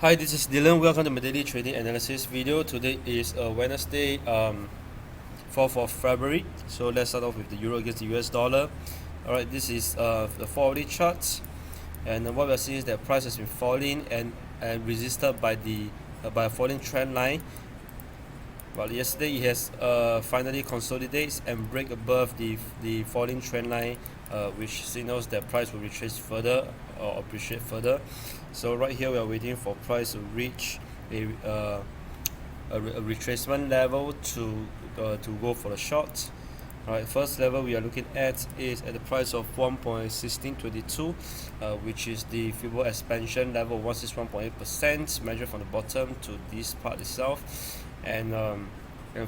Hi, this is Dylan. Welcome to my daily trading analysis video. Today is Wednesday, 4th of February. So let's start off with the euro against the US dollar. Alright, this is the 4-hourly chart, and what we're seeing is that price has been falling and resisted by a falling trend line. But yesterday it has finally consolidates and break above the falling trend line, which signals that price will retrace further or appreciate further. So right here we are waiting for price to reach a retracement level to go for the short. Alright, first level we are looking at is at the price of 1.1622, which is the Fibonacci expansion level 161.8%, measured from the bottom to this part itself, and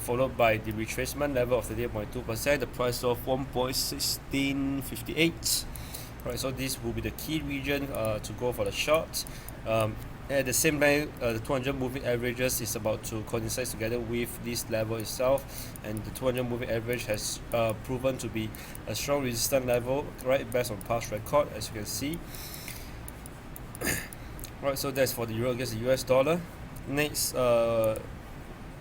followed by the retracement level of 38.2%, the price of 1.1658. Right, so this will be the key region to go for the short. At the same time, the 200 moving averages is about to coincide together with this level itself, and the 200 moving average has proven to be a strong resistance level, right, based on past record, as you can see. Right, so that's for the euro against the US dollar. Next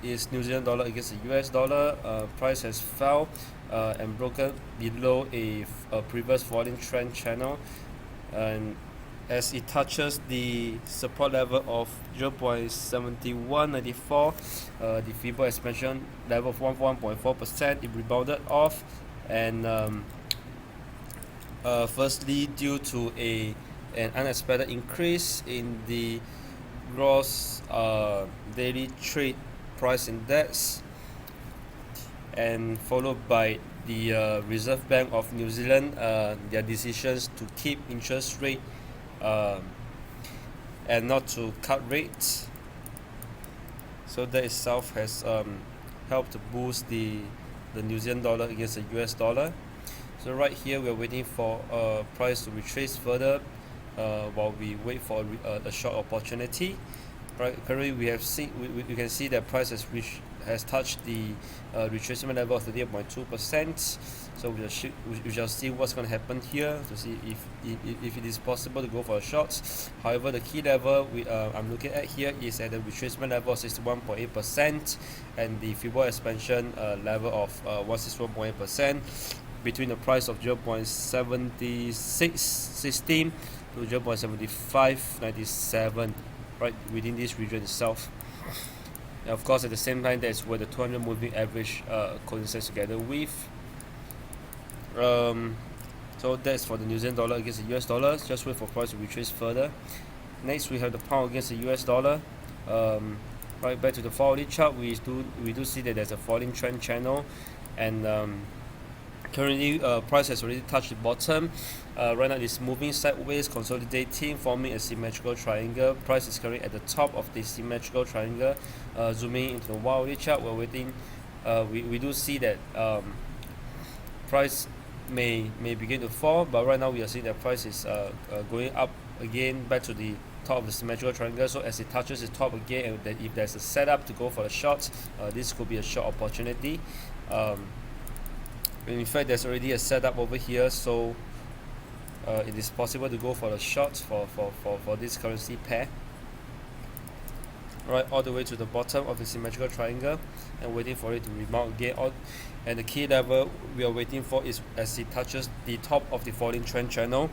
is New Zealand dollar against the US dollar. Price has fell and broken below a previous falling trend channel, and as it touches the support level of 0.7194, the Fibonacci expansion level of 1.4%, it rebounded off, and firstly due to an unexpected increase in the gross daily trade price index, and followed by the Reserve Bank of New Zealand, their decisions to keep interest rate and not to cut rates. So that itself has helped to boost the New Zealand dollar against the US dollar. So right here we are waiting for price to retrace further while we wait for a short opportunity. Right, currently we have seen we can see that price has touched the retracement level of 38.2%. So we shall see what's going to happen here to see if it is possible to go for a short. However, the key level I'm looking at here is at the retracement level of 61.8% and the Fibonacci expansion level of 161.8%, between the price of 0.7616 to 0.7597. right, within this region itself. And of course, at the same time, that's where the 200 moving average coincides together with. So that's for the New Zealand dollar against the US dollar. Just wait for price to retrace further. Next, we have the pound against the US dollar. Right, back to the 4-hourly chart, we do see that there's a falling trend channel, and currently price has already touched the bottom. Right now it's moving sideways, consolidating, forming a symmetrical triangle. Price is currently at the top of the symmetrical triangle. Zooming into the 1-hourly chart, we're waiting. We do see that price may begin to fall, but right now we are seeing that price is going up again back to the top of the symmetrical triangle. So as it touches the top again, and that if there's a setup to go for a short, this could be a short opportunity. In fact, there's already a setup over here, so it is possible to go for the short for this currency pair. Right, all the way to the bottom of the symmetrical triangle, and waiting for it to rebound again. And the key level we are waiting for is as it touches the top of the falling trend channel.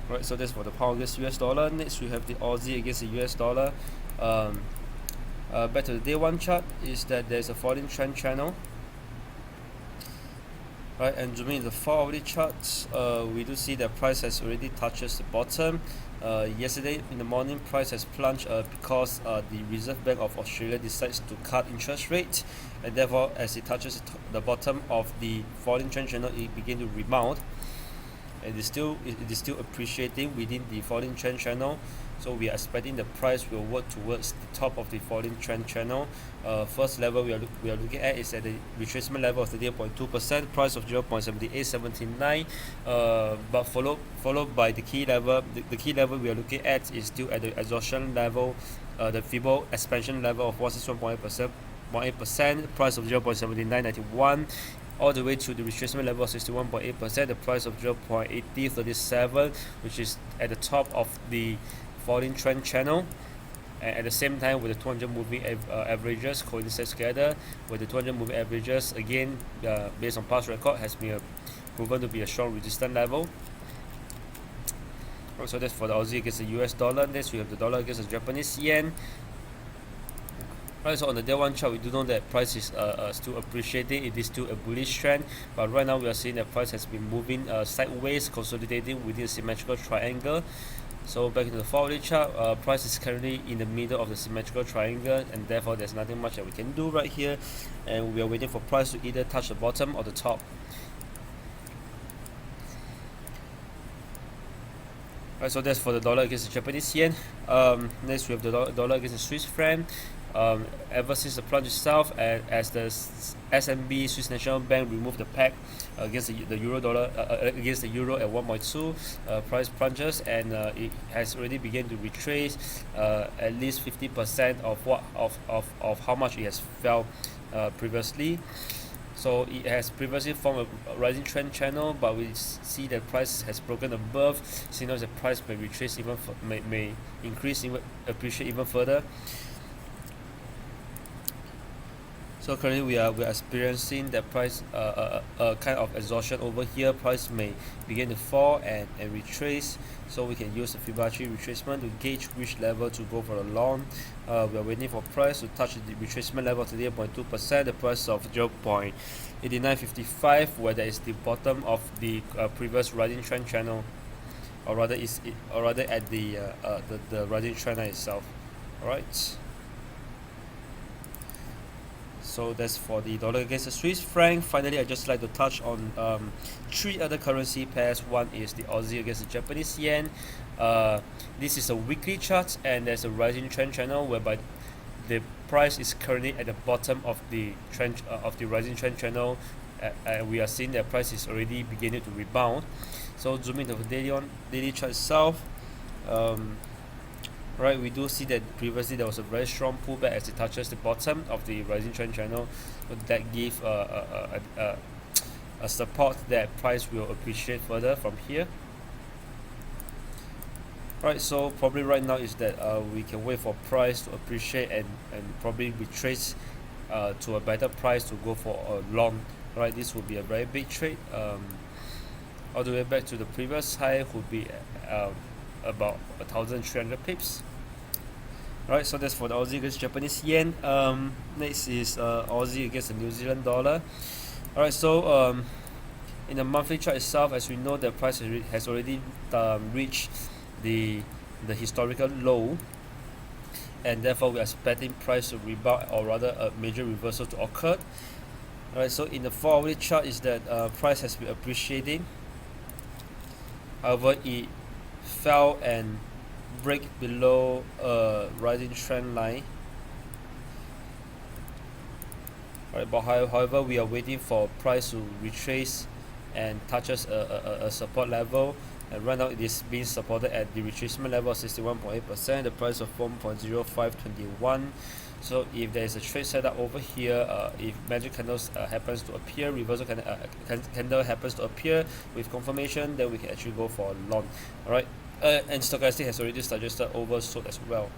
Right, so that's for the pound against US dollar. Next, we have the Aussie against the US dollar. Back to the day one chart, is that there's a falling trend channel. Right, and zooming in the 4-hourly chart, we do see that price has already touches the bottom. Yesterday in the morning, price has plunged because the Reserve Bank of Australia decides to cut interest rates, and therefore as it touches the bottom of the falling trend channel, it begins to rebound. It is still appreciating within the falling trend channel, so we are expecting the price will work towards the top of the falling trend channel. First level we are looking at is at the retracement level of 38.2%, price of 0.7879, but followed by the key level. The key level we are looking at is still at the exhaustion level, the Fibonacci expansion level of 161.8%, price of 0.7991. all the way to the retracement level of 61.8%, the price of 0.8037, which is at the top of the falling trend channel. And at the same time, with the 200 moving averages coincide together, with the 200 moving averages again, based on past record, has been proven to be a strong resistance level. So that's for the Aussie against the US dollar. Next, we have the dollar against the Japanese yen. Right, so on the day one chart, we do know that price is still appreciating. It is still a bullish trend, but right now we are seeing that price has been moving sideways, consolidating within a symmetrical triangle. So back into the 4-hourly chart, price is currently in the middle of the symmetrical triangle, and therefore there's nothing much that we can do right here, and we are waiting for price to either touch the bottom or the top. Right, so that's for the dollar against the Japanese yen. Next, we have the dollar against the Swiss franc. Ever since the plunge itself, and as the SNB Swiss National Bank removed the peg against the euro dollar against the euro at 1.2, price plunges, and it has already begun to retrace at least 50% of how much it has fell previously. So it has previously formed a rising trend channel, but we see that price has broken above, signals the price may retrace even may increase, appreciate even further. So currently we are experiencing that price kind of exhaustion over here. Price may begin to fall and retrace. So we can use the Fibonacci retracement to gauge which level to go for a long. We are waiting for price to touch the retracement level of 38.2%, the price of 0.8955, where that is the bottom of the previous rising trend channel, or rather at the rising trend line itself. Alright. So that's for the dollar against the Swiss franc. Finally, I'd just like to touch on 3 other currency pairs. One is the Aussie against the Japanese yen. This is a weekly chart, and there's a rising trend channel whereby the price is currently at the bottom of the trend of the rising trend channel. We are seeing that price is already beginning to rebound. So zooming to the daily chart itself. Right, we do see that previously there was a very strong pullback as it touches the bottom of the rising trend channel. So that gives a support that price will appreciate further from here. Right, so probably right now is that we can wait for price to appreciate and probably retrace to a better price to go for a long. Right, this would be a very big trade. All the way back to the previous high would be about 1,300 pips. Alright, so that's for the Aussie against Japanese yen. Next is Aussie against the New Zealand dollar. Alright, so in the monthly chart itself, as we know, the price has already reached the historical low, and therefore we are expecting price to rebound, or rather a major reversal to occur. Alright, so in the 4-hourly chart is that price has been appreciating. However, it fell and break below a rising trend line. Right, but however, we are waiting for price to retrace and touches a support level, and right now it is being supported at the retracement level of 61.8%, the price of 1.0521. So if there is a trade setup over here, if magic candles happens to appear, reversal candle happens to appear with confirmation, then we can actually go for a long. Alright, and stochastic has already suggested oversold as well.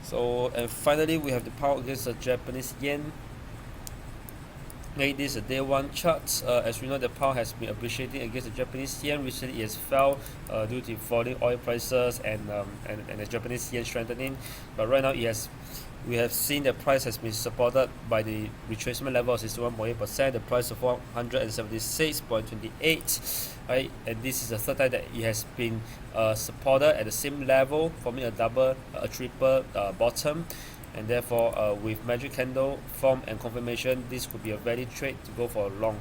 So, and finally we have the pound against the Japanese yen. Okay, this is a day 1 chart. As we know, the pound has been appreciating against the Japanese yen. Recently it has fell due to falling oil prices and the Japanese yen strengthening, but right now we have seen the price has been supported by the retracement level of 61.8%, the price of 176.28, right? And this is the third time that it has been supported at the same level, forming a triple bottom, and therefore with magic candle form and confirmation, this could be a valid trade to go for a long.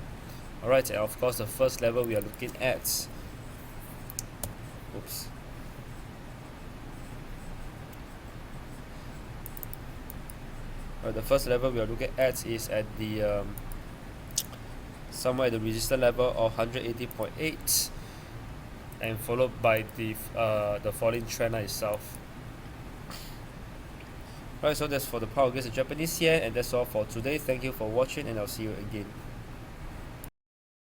Alright, and of course the first level we are looking at, the first level we are looking at is at the somewhere at the resistance level of 180.8, and followed by the falling trend line itself. Right, so that's for the pound against the Japanese yen, and that's all for today. Thank you for watching, and I'll see you again.